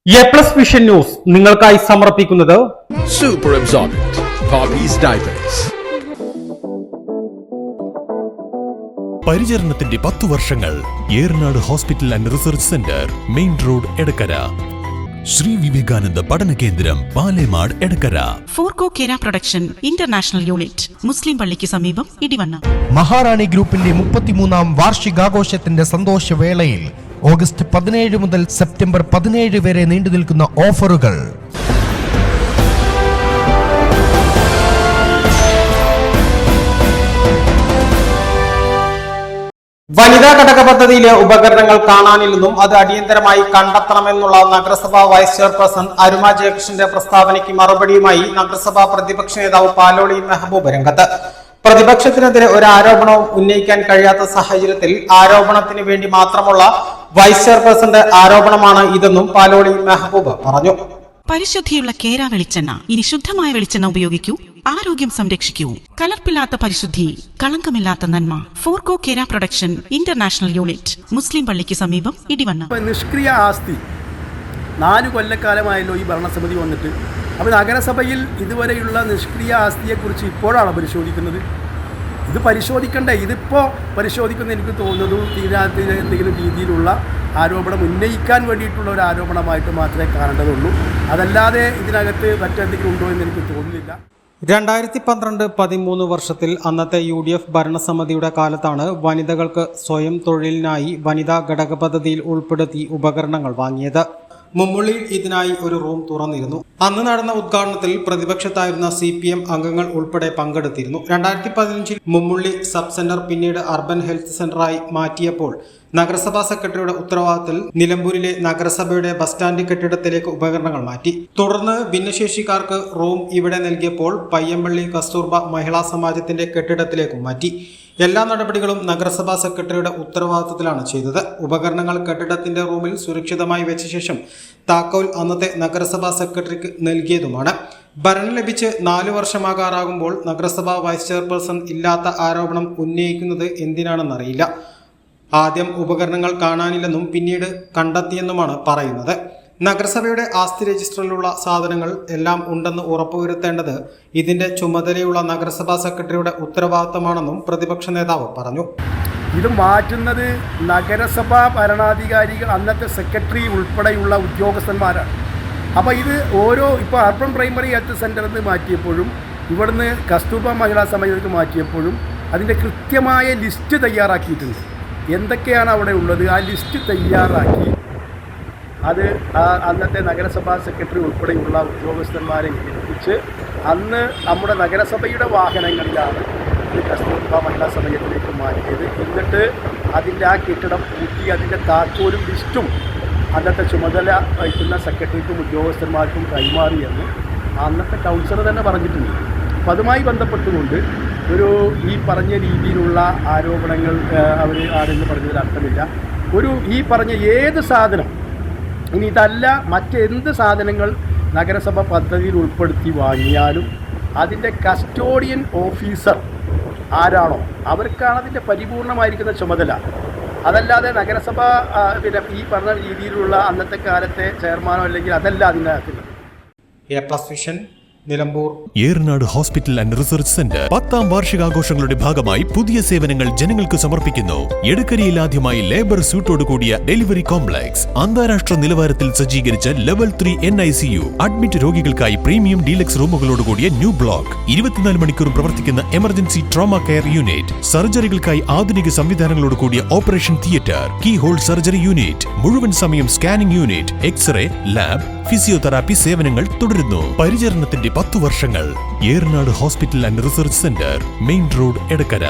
A+ vision news നിങ്ങൾക്കായി സമർപ്പിക്കുന്നത് Super Absorbent Poppy's Diapers. പരിചരണത്തിന്റെ 10 വർഷങ്ങൾ Eranad hospital and research centre, main road, Edakkara. Shri Vivekananda പഠന കേന്ദ്രം, പാലേമാട്, എടക്കര. ഫോർകോ കേര പ്രൊഡക്ഷൻ ഇന്റർനാഷണൽ യൂണിറ്റ്, മുസ്ലിം പള്ളിക്ക് സമീപം, ഇടിവണ്ണ. മഹാറാണി ഗ്രൂപ്പിന്റെ 33-ാം വാർഷികാഘോഷത്തിന്റെ സന്തോഷവേളയിൽ ഓഗസ്റ്റ് 17 മുതൽ സെപ്റ്റംബർ 17 വരെ നീണ്ടുനിൽക്കുന്ന ഓഫറുകൾ. വനിതാ ഘടക പദ്ധതിയിലെ ഉപകരണങ്ങൾ കാണാനില്ലെന്നും അത് അടിയന്തരമായി കണ്ടെത്തണമെന്നുള്ള നഗരസഭാ വൈസ് ചെയർപേഴ്സൺ അരുമ ജയകൃഷ്ണന്റെ പ്രസ്താവനയ്ക്ക് മറുപടിയുമായി നഗരസഭാ പ്രതിപക്ഷ നേതാവ് പാലോളി മെഹബൂബ് രംഗത്ത്. പ്രതിപക്ഷത്തിനെതിരെ ഒരു ആരോപണവും ഉന്നയിക്കാൻ കഴിയാത്ത സാഹചര്യത്തിൽ ആരോപണത്തിന് വേണ്ടി മാത്രമുള്ള വൈസ് ചെയർപേഴ്സന്റെ ആരോപണമാണ് ഇതെന്നും പാലോളി മെഹബൂബ് പറഞ്ഞു. പരിശുദ്ധിയുള്ള കേര വെളിച്ചെണ്ണ. ഇനി ശുദ്ധമായ വെളിച്ചെണ്ണ ഉപയോഗിക്കൂ, ആരോഗ്യം സംരക്ഷിക്കൂ. കലർപ്പില്ലാത്ത പരിശുദ്ധി, കളങ്കമില്ലാത്ത നന്മ. ഫോർകോ കേര പ്രൊഡക്ഷൻ ഇന്റർനാഷണൽ യൂണിറ്റ്, മുസ്ലിം പള്ളിക്ക് സമീപം, ഇടിവണ്ണ. നിഷ്ക്രിയ ആസ്തി 4 കൊല്ലക്കാലമായല്ലോ ഈ ഭരണസമിതി വന്നിട്ട്. അപ്പോൾ നഗരസഭയിൽ ഇതുവരെയുള്ള നിഷ്ക്രിയ ആസ്തിയെക്കുറിച്ച് ഇപ്പോഴാണ് പരിശോധിക്കുന്നത്. ഇത് പരിശോധിക്കണ്ടേ? ഇതിപ്പോൾ പരിശോധിക്കുന്ന എനിക്ക് തോന്നുന്നത് ഇതിനകത്ത് എന്തെങ്കിലും രീതിയിലുള്ള ആരോപണം ഉന്നയിക്കാൻ വേണ്ടിയിട്ടുള്ള ഒരു ആരോപണമായിട്ട് മാത്രമേ കാണേണ്ടതുള്ളൂ. അതല്ലാതെ ഇതിനകത്ത് മറ്റെന്തെങ്കിലും ഉണ്ടോ എന്ന് എനിക്ക് തോന്നുന്നില്ല. 2012-13 വർഷത്തിൽ അന്നത്തെ UDF ഭരണസമിതിയുടെ കാലത്താണ് വനിതകൾക്ക് സ്വയം തൊഴിലിനായി വനിതാ ഘടക പദ്ധതിയിൽ ഉൾപ്പെടുത്തി ഉപകരണങ്ങൾ വാങ്ങിയത്. മുമ്മുള്ളിയിൽ ഇതിനായി ഒരു റൂം തുറന്നിരുന്നു. അന്ന് നടന്ന ഉദ്ഘാടനത്തിൽ പ്രതിപക്ഷത്തായിരുന്ന CPM അംഗങ്ങൾ ഉൾപ്പെടെ പങ്കെടുത്തിരുന്നു. 2015 മുമ്മുള്ളി സബ് സെന്റർ പിന്നീട് അർബൻ ഹെൽത്ത് സെന്ററായി മാറ്റിയപ്പോൾ നഗരസഭാ സെക്രട്ടറിയുടെ ഉത്തരവാദിത്തത്തിൽ നിലമ്പൂരിലെ നഗരസഭയുടെ ബസ് സ്റ്റാൻഡ് കെട്ടിടത്തിലേക്ക് ഉപകരണങ്ങൾ മാറ്റി. തുടർന്ന് ഭിന്നശേഷിക്കാർക്ക് റൂം ഇവിടെ നൽകിയപ്പോൾ പയ്യമ്പള്ളി കസ്തൂർബ മഹിളാ സമാജത്തിന്റെ കെട്ടിടത്തിലേക്കും മാറ്റി. എല്ലാ നടപടികളും നഗരസഭാ സെക്രട്ടറിയുടെ ഉത്തരവാദിത്തത്തിലാണ് ചെയ്തത്. ഉപകരണങ്ങൾ കെട്ടിടത്തിന്റെ റൂമിൽ സുരക്ഷിതമായി വെച്ച ശേഷം താക്കോൽ അന്നത്തെ നഗരസഭാ സെക്രട്ടറിക്ക് നൽകിയതുമാണ്. ഭരണം ലഭിച്ച് 4 വർഷമാകാറാകുമ്പോൾ നഗരസഭാ വൈസ് ചെയർപേഴ്സൺ ഇല്ലാത്ത ആരോപണം ഉന്നയിക്കുന്നത് എന്തിനാണെന്നറിയില്ല. ആദ്യം ഉപകരണങ്ങൾ കാണാനില്ലെന്നും പിന്നീട് കണ്ടെത്തിയെന്നുമാണ് പറയുന്നത്. നഗരസഭയുടെ ആസ്തി രജിസ്റ്ററിലുള്ള സാധനങ്ങൾ എല്ലാം ഉണ്ടെന്ന് ഉറപ്പുവരുത്തേണ്ടത് ഇതിന്റെ ചുമതലയുള്ള നഗരസഭാ സെക്രട്ടറിയുടെ ഉത്തരവാദിത്തമാണെന്നും പ്രതിപക്ഷ നേതാവ് പറഞ്ഞു. ഇത് മാറ്റുന്നത് നഗരസഭാ ഭരണാധികാരികൾ, അന്നത്തെ സെക്രട്ടറി ഉൾപ്പെടെയുള്ള ഉദ്യോഗസ്ഥന്മാരാണ്. അപ്പോൾ ഇത് ഇപ്പോൾ അർബൻ പ്രൈമറി ഹെൽത്ത് സെൻ്ററിൽ നിന്ന് മാറ്റിയപ്പോഴും ഇവിടുന്ന് കസ്തൂർബ മഹിളാ സമാജത്തിലേക്ക് മാറ്റിയപ്പോഴും അതിൻ്റെ കൃത്യമായ ലിസ്റ്റ് തയ്യാറാക്കിയിട്ടുണ്ട്. എന്തൊക്കെയാണ് അവിടെ ഉള്ളത് ആ ലിസ്റ്റ് തയ്യാറാക്കി അത് അന്നത്തെ നഗരസഭാ സെക്രട്ടറി ഉൾപ്പെടെയുള്ള ഉദ്യോഗസ്ഥന്മാരെ ഏൽപ്പിച്ച് അന്ന് നമ്മുടെ നഗരസഭയുടെ വാഹനങ്ങളിലാണ് ഇത് കസ്തൂർബ മഹിളാ സമാജത്തിലേക്ക് മാറ്റിയത്. എന്നിട്ട് അതിൻ്റെ ആ കെട്ടിടം പൂട്ടി അതിൻ്റെ താക്കോലും ലിസ്റ്റും അന്നത്തെ ചുമതല വഹിക്കുന്ന സെക്രട്ടറിക്കും ഉദ്യോഗസ്ഥന്മാർക്കും കൈമാറിയെന്ന് അന്നത്തെ കൗൺസിലർ തന്നെ പറഞ്ഞിട്ടുണ്ട്. അപ്പം അതുമായി ബന്ധപ്പെട്ടുകൊണ്ട് ഈ പറഞ്ഞ രീതിയിലുള്ള ആരോപണങ്ങൾ അവർ ആരെന്ന് പറഞ്ഞതിൽ അർത്ഥമില്ല. ഈ പറഞ്ഞ ഏത് സാധനം, ഇനി ഇതല്ല മറ്റെന്ത് സാധനങ്ങൾ നഗരസഭ പദ്ധതിയിൽ ഉൾപ്പെടുത്തി വാങ്ങിയാലും അതിൻ്റെ കസ്റ്റോഡിയൻ ഓഫീസർ ആരാണോ അവർക്കാണ് അതിൻ്റെ പരിപൂർണമായിരിക്കുന്ന ചുമതല. അതല്ലാതെ നഗരസഭ ഈ പറഞ്ഞ രീതിയിലുള്ള അന്നത്തെ കാലത്തെ ചെയർമാനോ അല്ലെങ്കിൽ അതല്ല അതിനകത്തുള്ളത്. എ+ vision Nilambur. Eranad hospital and research centre 10ാം വാർഷികാഘോഷങ്ങളുടെ ഭാഗമായി പുതിയ സേവനങ്ങൾ ജനങ്ങൾക്ക് സമർപ്പിക്കുന്നു. എടക്കരയിൽ ആദ്യമായി ലേബർ സ്യൂട്ടോട് കൂടിയ ഡെലിവറി കോംപ്ലക്സ്, അന്താരാഷ്ട്ര നിലവാരത്തിൽ സജ്ജീകരിച്ച ലെവൽ 3 NICU, അഡ്മിറ്റ് രോഗികൾക്കായി പ്രീമിയം ഡീലക്സ് റൂമുകളോട് കൂടിയ ന്യൂ ബ്ലോക്ക്, 24 മണിക്കൂറും പ്രവർത്തിക്കുന്ന എമർജൻസി ട്രോമ കെയർ യൂണിറ്റ്, സർജറികൾക്കായി ആധുനിക സംവിധാനങ്ങളോട് കൂടിയ operation theatre, keyhole surgery unit, മുഴുവൻ സമയം scanning unit, X ray, lab, physiotherapy സേവനങ്ങൾ തുടരുന്നു. പരിചരണത്തിന്റെ 10 വർഷങ്ങൾ. Eranad hospital and research centre, main road, Edakkara.